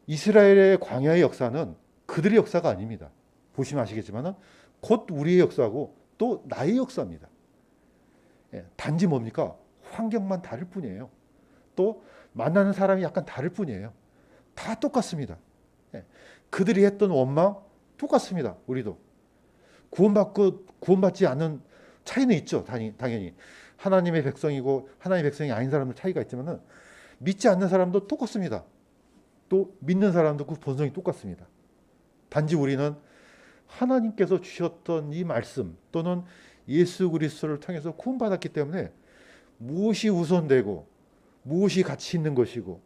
이스라엘의 광야의 역사는 그들의 역사가 아닙니다. 보시면 아시겠지만 곧 우리의 역사고 또 나의 역사입니다. 단지 뭡니까? 환경만 다를 뿐이에요. 또 만나는 사람이 약간 다를 뿐이에요. 다 똑같습니다. 그들이 했던 원망 똑같습니다. 우리도 구원받고 구원받지 않는 차이는 있죠. 당연히 하나님의 백성이고 하나님의 백성이 아닌 사람들 차이가 있지만은 믿지 않는 사람도 똑같습니다. 또 믿는 사람도 그 본성이 똑같습니다. 단지 우리는 하나님께서 주셨던 이 말씀 또는 예수 그리스도를 통해서 구원받았기 때문에 무엇이 우선되고 무엇이 가치 있는 것이고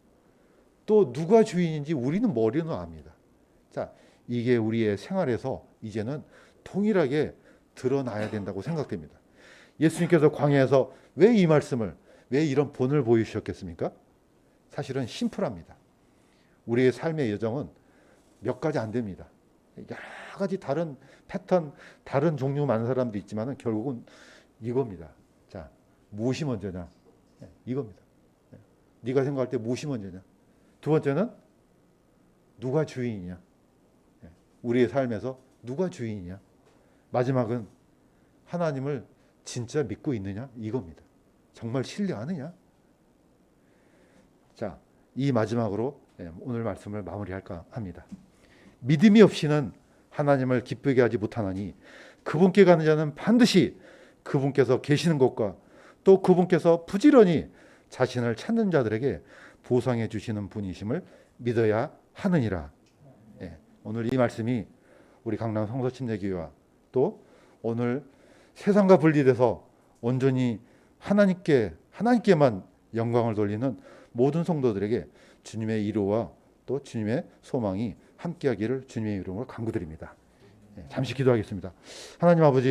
또 누가 주인인지 우리는 머리는 압니다. 자, 이게 우리의 생활에서 이제는 동일하게 드러나야 된다고 생각됩니다. 예수님께서 광야에서 왜 이 말씀을, 왜 이런 본을 보여주셨겠습니까? 사실은 심플합니다. 우리의 삶의 여정은 몇 가지 안 됩니다. 여러 가지 다른 패턴, 다른 종류 많은 사람도 있지만 결국은 이겁니다. 자, 무엇이 먼저냐? 이겁니다. 네가 생각할 때 무엇이 먼저냐? 두 번째는 누가 주인이냐? 우리의 삶에서 누가 주인이냐? 마지막은 하나님을 진짜 믿고 있느냐? 이겁니다. 정말 신뢰하느냐? 자, 이 마지막으로 오늘 말씀을 마무리할까 합니다. 믿음이 없이는 하나님을 기쁘게 하지 못하나니 그분께 가는 자는 반드시 그분께서 계시는 곳과 또 그분께서 부지런히 자신을 찾는 자들에게 보상해 주시는 분이심을 믿어야 하느니라. 오늘 이 말씀이 우리 강남 성서침례교회와 또 오늘 세상과 분리돼서 온전히 하나님께만 영광을 돌리는 모든 성도들에게 주님의 위로와 또 주님의 소망이 함께하기를 주님의 이름으로 간구드립니다. 잠시 기도하겠습니다. 하나님 아버지,